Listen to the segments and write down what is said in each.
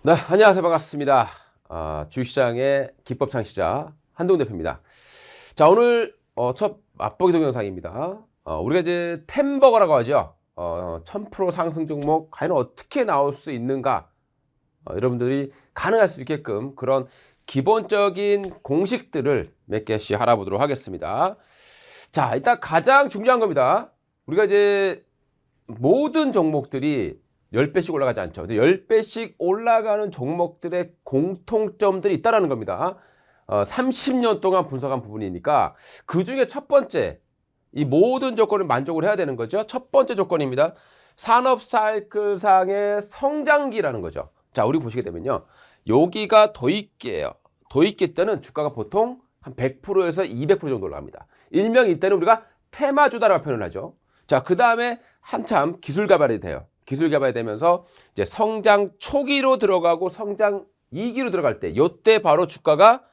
네, 안녕하세요. 반갑습니다. 주식시장의 기법 창시자 한동훈 대표입니다. 자, 오늘 첫 맛보기 동영상입니다. 우리가 이제 템버거라고 하죠. 1000% 상승 종목 과연 어떻게 나올 수 있는가? 여러분들이 가능할 수 있게끔 그런 기본적인 공식들을 몇 개씩 알아보도록 하겠습니다. 자, 일단 가장 중요한 겁니다. 우리가 이제 모든 종목들이 10배씩 올라가지 않죠. 10배씩 올라가는 종목들의 공통점들이 있다는 겁니다. 30년 동안 분석한 부분이니까 그 중에 첫 번째, 이 모든 조건을 만족을 해야 되는 거죠. 첫 번째 조건입니다. 산업 사이클상의 성장기라는 거죠. 자, 우리 보시게 되면요. 여기가 도입기예요. 도입기 때는 주가가 보통 한 100%에서 200% 정도 올라갑니다. 일명 이때는 우리가 테마주다라고 표현을 하죠. 자, 그 다음에 한참 기술 개발이 돼요. 기술 개발이 되면서 이제 성장 초기로 들어가고 성장 2기로 들어갈 때, 요때 바로 주가가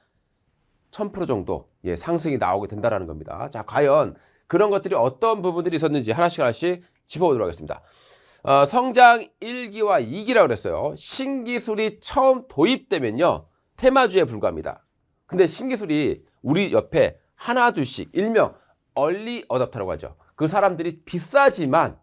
1000% 정도 상승이 나오게 된다는 겁니다. 자, 과연 그런 것들이 어떤 부분들이 있었는지 하나씩 짚어보도록 하겠습니다. 성장 1기와 2기라고 그랬어요. 신기술이 처음 도입되면요, 테마주에 불과합니다. 근데 신기술이 우리 옆에 하나 둘씩 일명 얼리 어댑터라고 하죠. 그 사람들이 비싸지만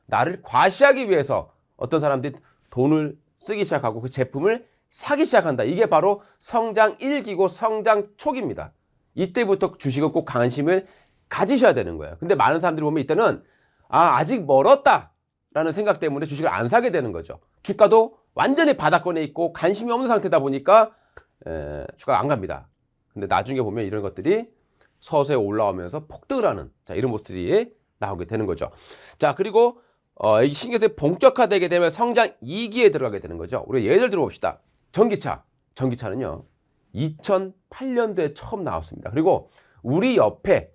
나를 과시하기 위해서 어떤 사람들이 돈을 쓰기 시작하고 그 제품을 사기 시작한다. 이게 바로 성장 1기고 성장 초기입니다. 이때부터 주식은 꼭 관심을 가지셔야 되는 거예요. 근데 많은 사람들이 보면 이때는 아직 멀었다 라는 생각 때문에 주식을 안 사게 되는 거죠. 주가도 완전히 바닥권에 있고 관심이 없는 상태다 보니까 주가가 안 갑니다. 근데 나중에 보면 이런 것들이 서서히 올라오면서 폭등을 하는, 자, 이런 모습들이 나오게 되는 거죠. 자, 그리고 이 신기술이 본격화되게 되면 성장 2기에 들어가게 되는 거죠. 우리 예를 들어 봅시다. 전기차는요, 2008년도에 처음 나왔습니다. 그리고 우리 옆에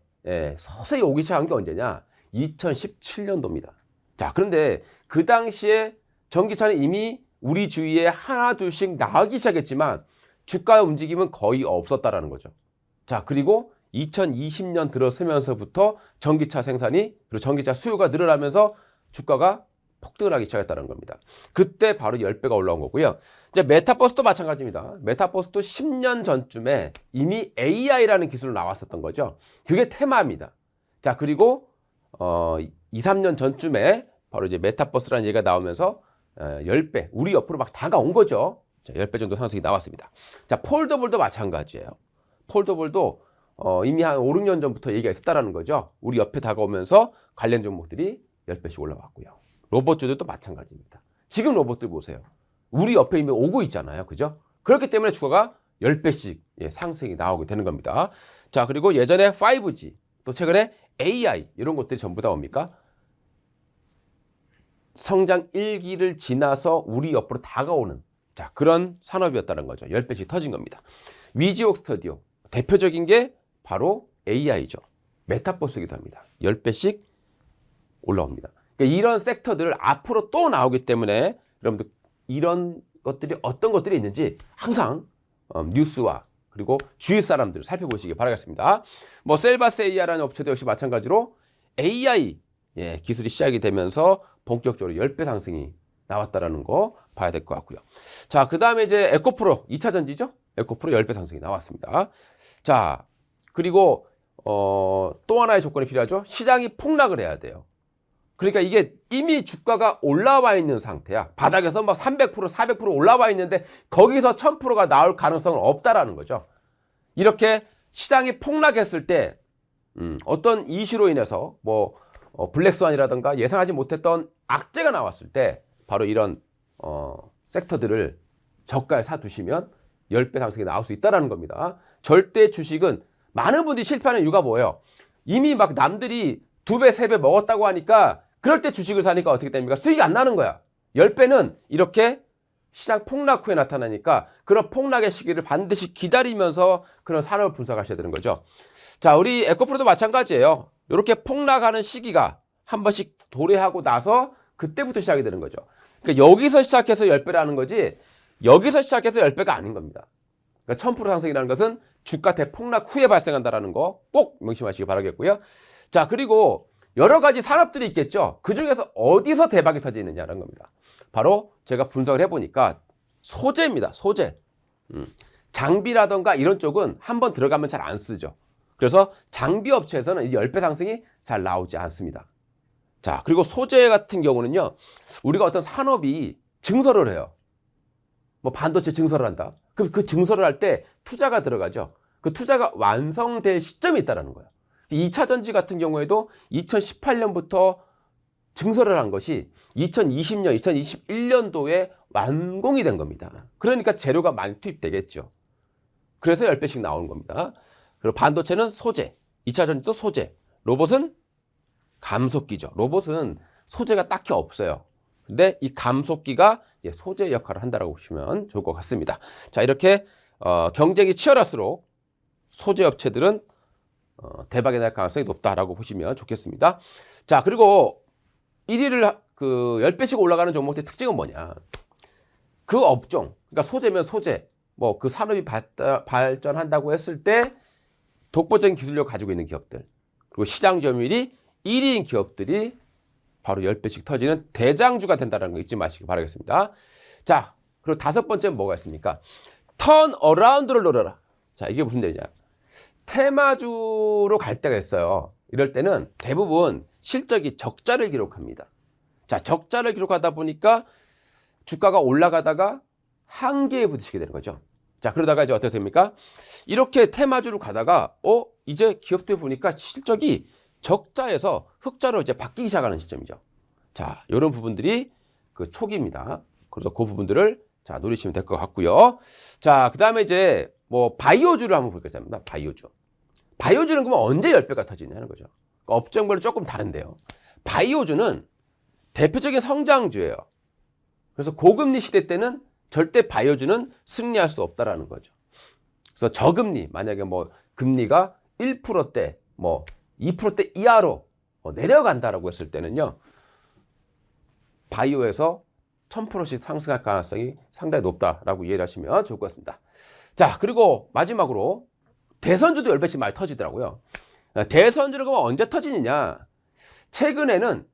서서히 오기 시작한 게 언제냐? 2017년도입니다. 자, 그런데 그 당시에 전기차는 이미 우리 주위에 하나 둘씩 나오기 시작했지만 주가의 움직임은 거의 없었다라는 거죠. 자, 그리고 2020년 들어서면서부터 전기차 생산이, 그리고 전기차 수요가 늘어나면서 주가가 폭등을 하기 시작했다는 겁니다. 그때 바로 10배가 올라온 거고요. 이제 메타버스도 마찬가지입니다. 메타버스도 10년 전쯤에 이미 AI라는 기술로 나왔었던 거죠. 그게 테마입니다. 자, 그리고 2, 3년 전쯤에 바로 이제 메타버스라는 얘기가 나오면서 10배, 우리 옆으로 막 다가온 거죠. 자, 10배 정도 상승이 나왔습니다. 자, 폴더블도 마찬가지예요. 폴더블도 이미 한 5, 6년 전부터 얘기가 있었다라는 거죠. 우리 옆에 다가오면서 관련 종목들이 10배씩 올라왔고요. 로봇주들도 마찬가지입니다. 지금 로봇들 보세요. 우리 옆에 이미 오고 있잖아요. 그죠? 그렇기 때문에 주가가 10배씩 상승이 나오게 되는 겁니다. 자, 그리고 예전에 5G, 또 최근에 AI, 이런 것들이 전부 다 뭡니까? 성장 1기를 지나서 우리 옆으로 다가오는, 자, 그런 산업이었다는 거죠. 10배씩 터진 겁니다. 위지옥 스튜디오, 대표적인 게 바로 AI죠. 메타버스이기도 합니다. 10배씩 올라옵니다. 그러니까 이런 섹터들 앞으로 또 나오기 때문에 여러분들 이런 것들이 어떤 것들이 있는지 항상 뉴스와 그리고 주위 사람들을 살펴보시기 바라겠습니다. 뭐 셀바스 AI라는 업체도 역시 마찬가지로 AI 기술이 시작이 되면서 본격적으로 10배 상승이 나왔다라는 거 봐야 될 것 같고요. 자, 그 다음에 이제 에코프로 2차 전지죠. 에코프로 10배 상승이 나왔습니다. 자, 그리고 또 하나의 조건이 필요하죠. 시장이 폭락을 해야 돼요. 그러니까 이게 이미 주가가 올라와 있는 상태야. 바닥에서 막 300%, 400% 올라와 있는데 거기서 1000%가 나올 가능성은 없다라는 거죠. 이렇게 시장이 폭락했을 때 어떤 이슈로 인해서 뭐 블랙스완이라든가 예상하지 못했던 악재가 나왔을 때 바로 이런 sek터들을 저가에 사두시면 10배 상승이 나올 수 있다는 겁니다. 절대 주식은 많은 분들이 실패하는 이유가 뭐예요? 이미 막 남들이 2배, 3배 먹었다고 하니까 그럴 때 주식을 사니까 어떻게 됩니까? 수익이 안 나는 거야. 10배는 이렇게 시장 폭락 후에 나타나니까 그런 폭락의 시기를 반드시 기다리면서 그런 산업을 분석하셔야 되는 거죠. 자, 우리 에코프로도 마찬가지예요. 이렇게 폭락하는 시기가 한 번씩 도래하고 나서 그때부터 시작이 되는 거죠. 그러니까 여기서 시작해서 10배라는 거지 여기서 시작해서 10배가 아닌 겁니다. 그러니까 1000% 상승이라는 것은 주가 대폭락 후에 발생한다는 거 꼭 명심하시기 바라겠고요. 자, 그리고 여러 가지 산업들이 있겠죠. 그 중에서 어디서 대박이 터지느냐라는 겁니다. 바로 제가 분석을 해보니까 소재입니다. 소재. 장비라던가 이런 쪽은 한번 들어가면 잘 안 쓰죠. 그래서 장비 업체에서는 이 10배 상승이 잘 나오지 않습니다. 자, 그리고 소재 같은 경우는요, 우리가 어떤 산업이 증설을 해요. 뭐 반도체 증설을 한다. 그럼 그 증설을 할 때 투자가 들어가죠. 그 투자가 완성될 시점이 있다는 거예요. 2차 전지 같은 경우에도 2018년부터 증설을 한 것이 2020년, 2021년도에 완공이 된 겁니다. 그러니까 재료가 많이 투입되겠죠. 그래서 10배씩 나오는 겁니다. 그리고 반도체는 소재, 2차 전지도 소재, 로봇은 감속기죠. 로봇은 소재가 딱히 없어요. 근데 이 감속기가 소재 역할을 한다고 보시면 좋을 것 같습니다. 자, 이렇게 경쟁이 치열할수록 소재 업체들은 대박이 날 가능성이 높다라고 보시면 좋겠습니다. 자, 그리고 1위를 10배씩 올라가는 종목의 특징은 뭐냐? 그 업종, 그러니까 소재면 소재, 뭐 그 산업이 발전한다고 했을 때 독보적인 기술력을 가지고 있는 기업들, 그리고 시장 점유율이 1위인 기업들이 바로 10배씩 터지는 대장주가 된다는 거 잊지 마시기 바라겠습니다. 자, 그리고 5번째는 뭐가 있습니까? 턴 어라운드를 노려라. 자, 이게 무슨 얘기냐? 테마주로 갈 때가 있어요. 이럴 때는 대부분 실적이 적자를 기록합니다. 자, 적자를 기록하다 보니까 주가가 올라가다가 한계에 부딪히게 되는 거죠. 자, 그러다가 이제 어떻게 됩니까? 이렇게 테마주로 가다가 이제 기업들 보니까 실적이 적자에서 흑자로 이제 바뀌기 시작하는 시점이죠. 자, 이런 부분들이 그 초기입니다. 그래서 그 부분들을 자, 노리시면 될 것 같고요. 자, 그다음에 이제 뭐 바이오주를 한번 볼게요. 바이오주. 바이오주는 그러면 언제 10배가 터지냐는 거죠. 업종별로 조금 다른데요. 바이오주는 대표적인 성장주예요. 그래서 고금리 시대 때는 절대 바이오주는 승리할 수 없다라는 거죠. 그래서 저금리, 만약에 뭐 금리가 1%대, 뭐 2%대 이하로 내려간다라고 했을 때는요, 바이오에서 1000%씩 상승할 가능성이 상당히 높다라고 이해를 하시면 좋을 것 같습니다. 자, 그리고 마지막으로 대선주도 10배씩 많이 터지더라고요. 대선주는 그럼 언제 터지느냐? 최근에는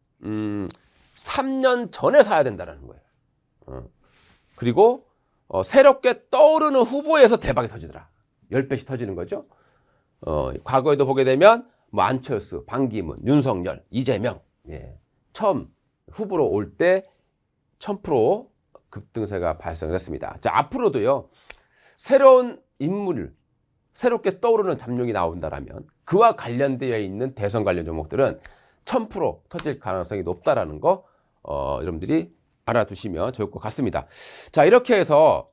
3년 전에 사야 된다는 거예요. 그리고 새롭게 떠오르는 후보에서 대박이 터지더라. 10배씩 터지는 거죠. 과거에도 보게 되면 뭐 안철수, 반기문, 윤석열, 이재명, 처음 후보로 올 때 1000% 급등세가 발생했습니다. 자, 앞으로도요, 새로운 인물, 새롭게 떠오르는 잠룡이 나온다라면 그와 관련되어 있는 대선 관련 종목들은 1000% 터질 가능성이 높다라는 거 여러분들이 알아두시면 좋을 것 같습니다. 자, 이렇게 해서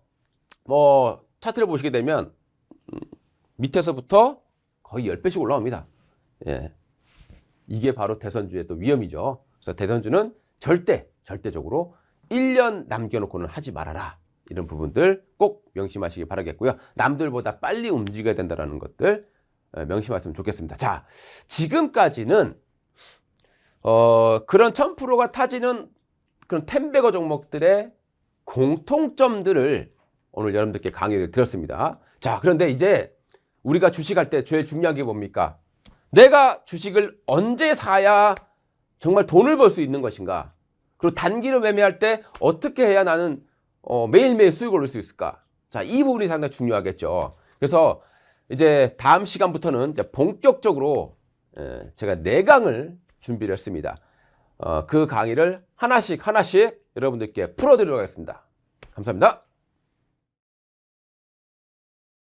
뭐 차트를 보시게 되면 밑에서부터 거의 10배씩 올라옵니다. 예. 이게 바로 대선주의 또 위험이죠. 그래서 대선주는 절대적으로 1년 남겨놓고는 하지 말아라. 이런 부분들 꼭 명심하시기 바라겠고요. 남들보다 빨리 움직여야 된다는 것들 명심하시면 좋겠습니다. 자, 지금까지는 그런 1000%가 타지는 그런 템베거 종목들의 공통점들을 오늘 여러분들께 강의를 드렸습니다. 자, 그런데 이제 우리가 주식할 때 제일 중요한 게 뭡니까? 내가 주식을 언제 사야 정말 돈을 벌 수 있는 것인가? 그리고 단기로 매매할 때 어떻게 해야 나는 매일매일 수익을 올릴 수 있을까? 자, 이 부분이 상당히 중요하겠죠. 그래서 이제 다음 시간부터는 이제 본격적으로 제가 4강을 준비를 했습니다. 그 강의를 하나씩 여러분들께 풀어드리도록 하겠습니다. 감사합니다.